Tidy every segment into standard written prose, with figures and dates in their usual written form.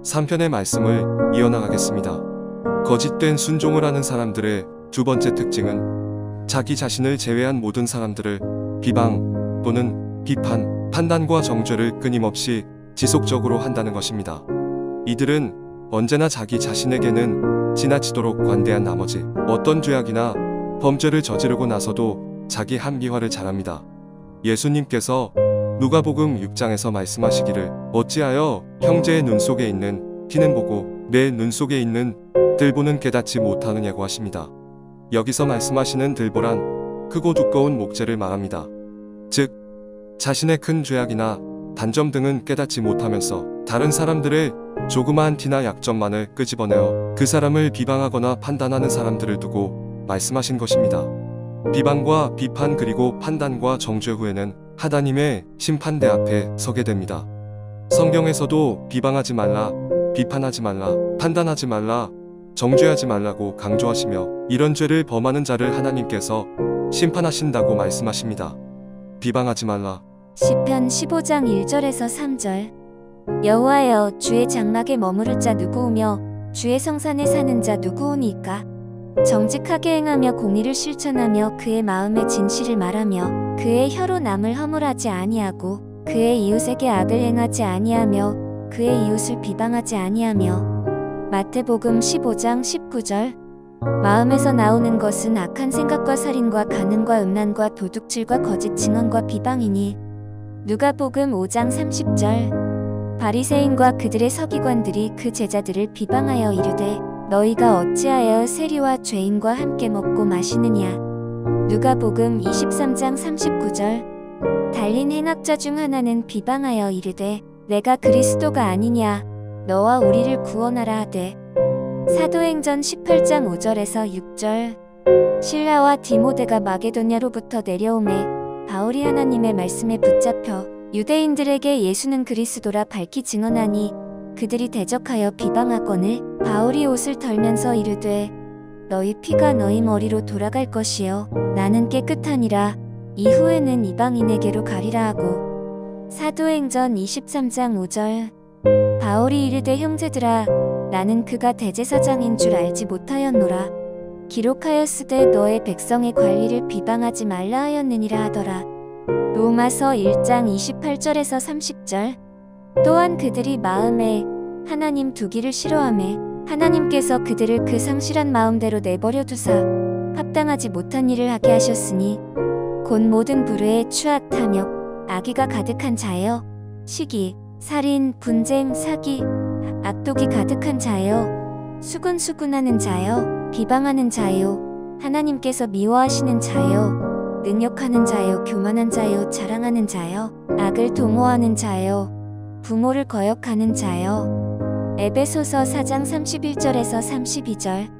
3편의 말씀을 이어나가겠습니다. 거짓된 순종을 하는 사람들의 두 번째 특징은 자기 자신을 제외한 모든 사람들을 비방 또는 비판, 판단과 정죄를 끊임없이 지속적으로 한다는 것입니다. 이들은 언제나 자기 자신에게는 지나치도록 관대한 나머지 어떤 죄악이나 범죄를 저지르고 나서도 자기 합리화를 잘합니다. 예수님께서 누가복음 6장에서 말씀하시기를 어찌하여 형제의 눈 속에 있는 티는 보고 내 눈 속에 있는 들보는 깨닫지 못하느냐고 하십니다. 여기서 말씀하시는 들보란 크고 두꺼운 목재를 말합니다. 즉 자신의 큰 죄악이나 단점 등은 깨닫지 못하면서 다른 사람들의 조그마한 티나 약점만을 끄집어내어 그 사람을 비방하거나 판단하는 사람들을 두고 말씀하신 것입니다. 비방과 비판 그리고 판단과 정죄 후에는 하나님의 심판대 앞에 서게 됩니다. 성경에서도 비방하지 말라, 비판하지 말라, 판단하지 말라, 정죄하지 말라고 강조하시며 이런 죄를 범하는 자를 하나님께서 심판하신다고 말씀하십니다. 비방하지 말라. 시편 15장 1절에서 3절. 여호와여, 주의 장막에 머무를 자 누구오며 주의 성산에 사는 자 누구오니까? 정직하게 행하며 공의를 실천하며 그의 마음에 진실을 말하며 그의 혀로 남을 허물하지 아니하고 그의 이웃에게 악을 행하지 아니하며 그의 이웃을 비방하지 아니하며. 마태복음 15장 19절. 마음에서 나오는 것은 악한 생각과 살인과 간음과 음란과 도둑질과 거짓 증언과 비방이니. 누가복음 5장 30절. 바리새인과 그들의 서기관들이 그 제자들을 비방하여 이르되 너희가 어찌하여 세리와 죄인과 함께 먹고 마시느냐. 누가복음 23장 39절. 달린 행악자 중 하나는 비방하여 이르되 내가 그리스도가 아니냐 너와 우리를 구원하라 하되. 사도행전 18장 5절에서 6절. 실라와 디모데가 마게도냐로부터 내려오매 바울이 하나님의 말씀에 붙잡혀 유대인들에게 예수는 그리스도라 밝히 증언하니 그들이 대적하여 비방하거늘 바울이 옷을 털면서 이르되 너희 피가 너희 머리로 돌아갈 것이요 나는 깨끗하니라. 이후에는 이방인에게로 가리라 하고. 사도행전 23장 5절. 바울이 이르되 형제들아 나는 그가 대제사장인 줄 알지 못하였노라. 기록하였으되 너의 백성의 관리를 비방하지 말라 하였느니라 하더라. 로마서 1장 28절에서 30절. 또한 그들이 마음에 하나님 두기를 싫어하매 하나님께서 그들을 그 상실한 마음대로 내버려 두사 합당하지 못한 일을 하게 하셨으니 곧 모든 불의에 추악 탐욕 악의가 가득한 자여 시기 살인 분쟁 사기 악독이 가득한 자여 수군수군하는 자여 비방하는 자여 하나님께서 미워하시는 자여 능욕하는 자여 교만한 자여 자랑하는 자여 악을 도모하는 자여 부모를 거역하는 자여. 에베소서 4장 31절에서 32절.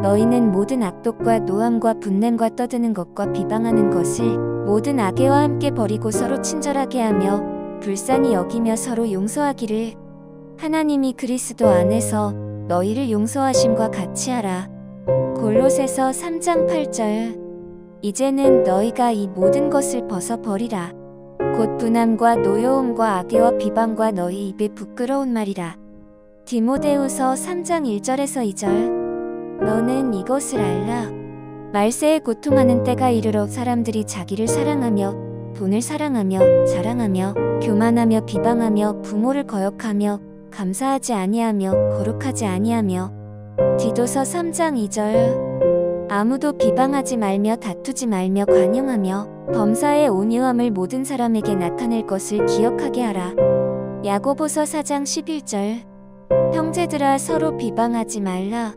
너희는 모든 악독과 노함과 분냄과 떠드는 것과 비방하는 것을 모든 악의와 함께 버리고 서로 친절하게 하며 불쌍히 여기며 서로 용서하기를 하나님이 그리스도 안에서 너희를 용서하심과 같이 하라. 골로새서 3장 8절. 이제는 너희가 이 모든 것을 벗어버리라. 곧 분함과 노여움과 악의와 비방과 너희 입에 부끄러운 말이라. 디모데후서 3장 1절에서 2절. 너는 이것을 알라. 말세에 고통하는 때가 이르러 사람들이 자기를 사랑하며 돈을 사랑하며 자랑하며 교만하며 비방하며 부모를 거역하며 감사하지 아니하며 거룩하지 아니하며. 디도서 3장 2절. 아무도 비방하지 말며 다투지 말며 관용하며 범사의 온유함을 모든 사람에게 나타낼 것을 기억하게 하라. 야고보서 4장 11절. 형제들아 서로 비방하지 말라.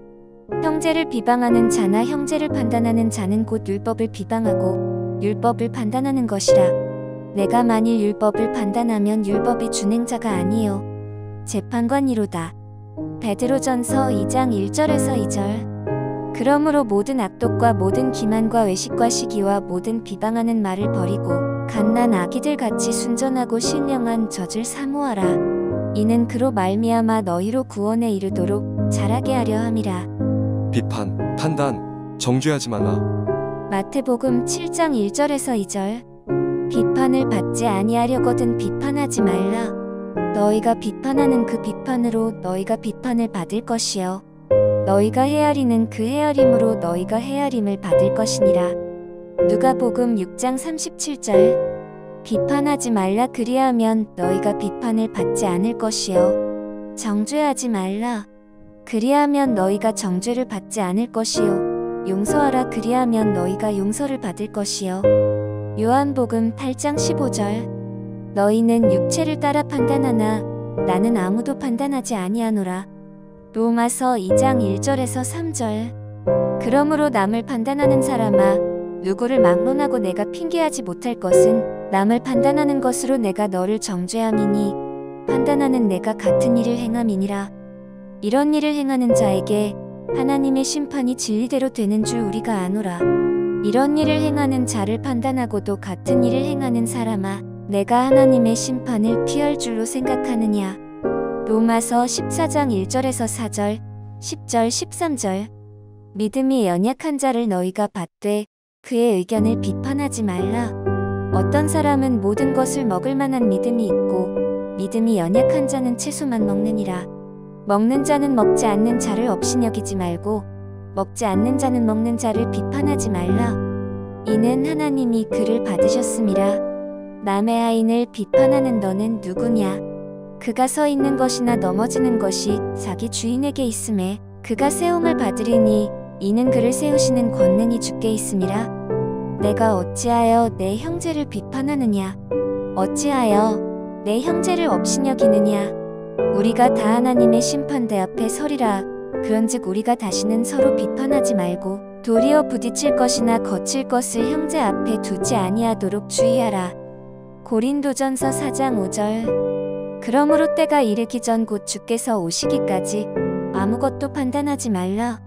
형제를 비방하는 자나 형제를 판단하는 자는 곧 율법을 비방하고 율법을 판단하는 것이라. 내가 만일 율법을 판단하면 율법의 준행자가 아니요 재판관이로다. 베드로전서 2장 1절에서 2절. 그러므로 모든 악독과 모든 기만과 외식과 시기와 모든 비방하는 말을 버리고 갓난 아기들 같이 순전하고 신령한 젖을 사모하라. 이는 그로 말미암아 너희로 구원에 이르도록 자라게 하려 함이라. 비판, 판단, 정죄하지 말라. 마태복음 7장 1절에서 2절. 비판을 받지 아니하려거든 비판하지 말라. 너희가 비판하는 그 비판으로 너희가 비판을 받을 것이요 너희가 헤아리는 그 헤아림으로 너희가 헤아림을 받을 것이니라. 누가복음 6장 37절. 비판하지 말라 그리하면 너희가 비판을 받지 않을 것이요 정죄하지 말라 그리하면 너희가 정죄를 받지 않을 것이요 용서하라 그리하면 너희가 용서를 받을 것이요. 요한복음 8장 15절. 너희는 육체를 따라 판단하나 나는 아무도 판단하지 아니하노라. 로마서 2장 1절에서 3절. 그러므로 남을 판단하는 사람아 누구를 막론하고 내가 핑계하지 못할 것은 남을 판단하는 것으로 내가 너를 정죄함이니 판단하는 내가 같은 일을 행함이니라. 이런 일을 행하는 자에게 하나님의 심판이 진리대로 되는 줄 우리가 아노라. 이런 일을 행하는 자를 판단하고도 같은 일을 행하는 사람아 내가 하나님의 심판을 피할 줄로 생각하느냐. 로마서 14장 1절에서 4절, 10절, 13절. 믿음이 연약한 자를 너희가 받되 그의 의견을 비판하지 말라. 어떤 사람은 모든 것을 먹을 만한 믿음이 있고 믿음이 연약한 자는 채소만 먹느니라. 먹는 자는 먹지 않는 자를 업신 여기지 말고 먹지 않는 자는 먹는 자를 비판하지 말라. 이는 하나님이 그를 받으셨음이라. 남의 아인을 비판하는 너는 누구냐? 그가 서 있는 것이나 넘어지는 것이 자기 주인에게 있음에 그가 세움을 받으리니 이는 그를 세우시는 권능이 주께 있음이라. 내가 어찌하여 내 형제를 비판하느냐? 어찌하여 내 형제를 업신여기느냐? 우리가 다 하나님의 심판대 앞에 서리라. 그런즉 우리가 다시는 서로 비판하지 말고 도리어 부딪힐 것이나 거칠 것을 형제 앞에 두지 아니하도록 주의하라. 고린도전서 4장 5절. 그러므로 때가 이르기 전 곧 주께서 오시기까지 아무것도 판단하지 말라.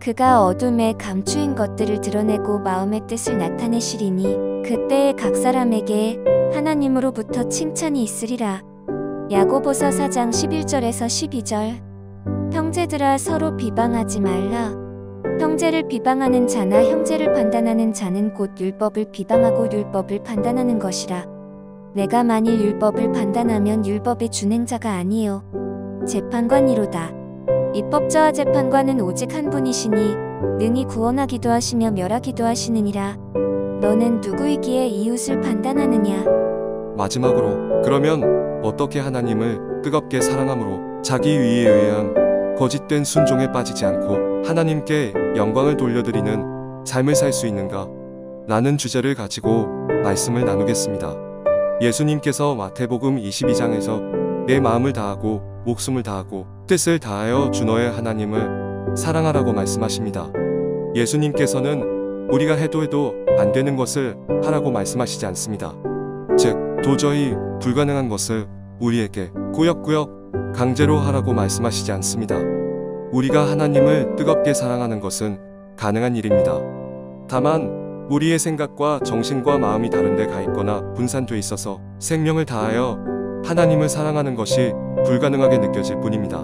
그가 어둠에 감추인 것들을 드러내고 마음의 뜻을 나타내시리니 그때에 각 사람에게 하나님으로부터 칭찬이 있으리라. 야고보서 4장 11절에서 12절. 형제들아 서로 비방하지 말라. 형제를 비방하는 자나 형제를 판단하는 자는 곧 율법을 비방하고 율법을 판단하는 것이라. 내가 만일 율법을 판단하면 율법의 준행자가 아니요 재판관이로다. 입법자와 재판관은 오직 한 분이시니 능히 구원하기도 하시며 멸하기도 하시느니라. 너는 누구이기에 이웃을 판단하느냐? 마지막으로 그러면 어떻게 하나님을 뜨겁게 사랑함으로 자기 위에 의한 거짓된 순종에 빠지지 않고 하나님께 영광을 돌려드리는 삶을 살 수 있는가? 라는 주제를 가지고 말씀을 나누겠습니다. 예수님께서 마태복음 22장에서 내 마음을 다하고 목숨을 다하고 뜻을 다하여 주 너의 하나님을 사랑하라고 말씀하십니다. 예수님께서는 우리가 해도 안 되는 것을 하라고 말씀하시지 않습니다. 즉 도저히 불가능한 것을 우리에게 꾸역꾸역 강제로 하라고 말씀하시지 않습니다. 우리가 하나님을 뜨겁게 사랑하는 것은 가능한 일입니다. 다만 우리의 생각과 정신과 마음이 다른 데 가 있거나 분산돼 있어서 생명을 다하여 하나님을 사랑하는 것이 불가능하게 느껴질 뿐입니다.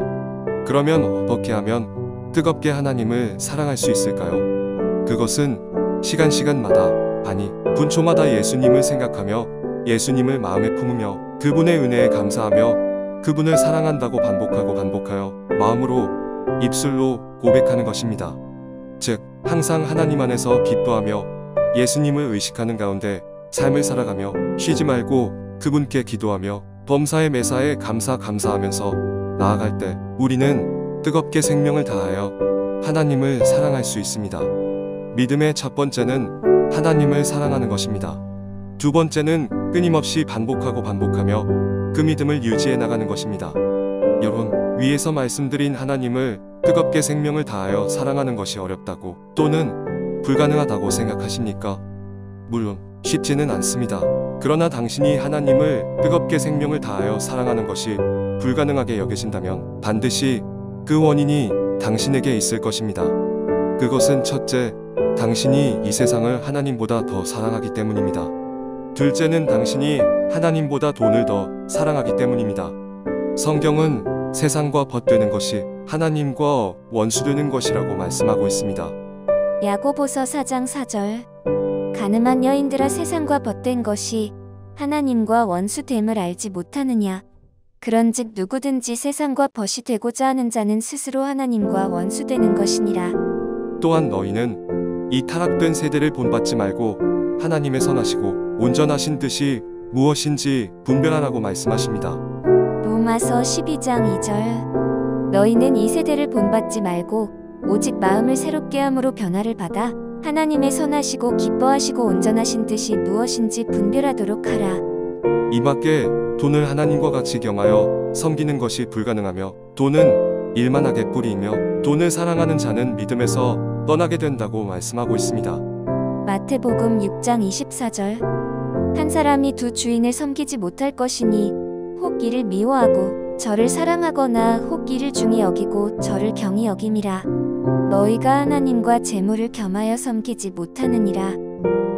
그러면 어떻게 하면 뜨겁게 하나님을 사랑할 수 있을까요? 그것은 시간마다 아니 분초마다 예수님을 생각하며 예수님을 마음에 품으며 그분의 은혜에 감사하며 그분을 사랑한다고 반복하여 마음으로 입술로 고백하는 것입니다. 즉 항상 하나님 안에서 기뻐하며 예수님을 의식하는 가운데 삶을 살아가며 쉬지 말고 그분께 기도하며 범사에 매사에 감사하면서 나아갈 때 우리는 뜨겁게 생명을 다하여 하나님을 사랑할 수 있습니다. 믿음의 첫 번째는 하나님을 사랑하는 것입니다. 두 번째는 끊임없이 반복하며 그 믿음을 유지해 나가는 것입니다. 여러분, 위에서 말씀드린 하나님을 뜨겁게 생명을 다하여 사랑하는 것이 어렵다고 또는 불가능하다고 생각하십니까? 물론 쉽지는 않습니다. 그러나 당신이 하나님을 뜨겁게 생명을 다하여 사랑하는 것이 불가능하게 여겨진다면 반드시 그 원인이 당신에게 있을 것입니다. 그것은 첫째, 당신이 이 세상을 하나님보다 더 사랑하기 때문입니다. 둘째는 당신이 하나님보다 돈을 더 사랑하기 때문입니다. 성경은 세상과 벗되는 것이 하나님과 원수되는 것이라고 말씀하고 있습니다. 야고보서 4장 4절. 가늠한 여인들아 세상과 벗된 것이 하나님과 원수됨을 알지 못하느냐? 그런즉 누구든지 세상과 벗이 되고자 하는 자는 스스로 하나님과 원수되는 것이니라. 또한 너희는 이 타락된 세대를 본받지 말고 하나님의 선하시고 온전하신 뜻이 무엇인지 분별하라고 말씀하십니다. 로마서 12장 2절. 너희는 이 세대를 본받지 말고 오직 마음을 새롭게 함으로 변화를 받아 하나님의 선하시고 기뻐하시고 온전하신 뜻이 무엇인지 분별하도록 하라. 이밖에 돈을 하나님과 같이 경하여 섬기는 것이 불가능하며 돈은 일만하게 뿌리이며 돈을 사랑하는 자는 믿음에서 떠나게 된다고 말씀하고 있습니다. 마태복음 6장 24절. 한 사람이 두 주인을 섬기지 못할 것이니 혹 이를 미워하고 저를 사랑하거나 혹 이를 중히 여기고 저를 경히 여김이라. 너희가 하나님과 재물을 겸하여 섬기지 못하느니라.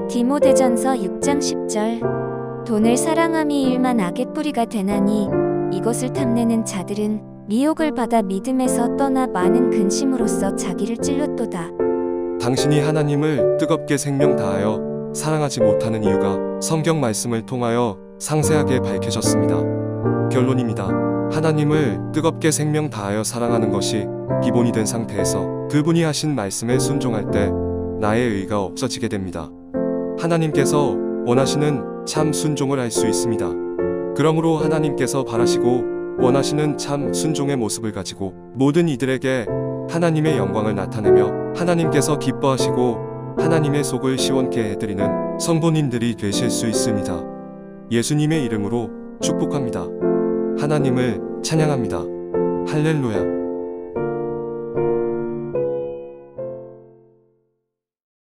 디모데전서 6장 10절. 돈을 사랑함이 일만 악의 뿌리가 되나니 이것을 탐내는 자들은 미혹을 받아 믿음에서 떠나 많은 근심으로써 자기를 찔렀도다. 당신이 하나님을 뜨겁게 생명 다하여 사랑하지 못하는 이유가 성경 말씀을 통하여 상세하게 밝혀졌습니다. 결론입니다. 하나님을 뜨겁게 생명 다하여 사랑하는 것이 기본이 된 상태에서 그분이 하신 말씀에 순종할 때 나의 의가 없어지게 됩니다. 하나님께서 원하시는 참 순종을 할 수 있습니다. 그러므로 하나님께서 바라시고 원하시는 참 순종의 모습을 가지고 모든 이들에게 하나님의 영광을 나타내며 하나님께서 기뻐하시고 하나님의 속을 시원케 해드리는 성도님들이 되실 수 있습니다. 예수님의 이름으로 축복합니다. 하나님을 찬양합니다. 할렐루야.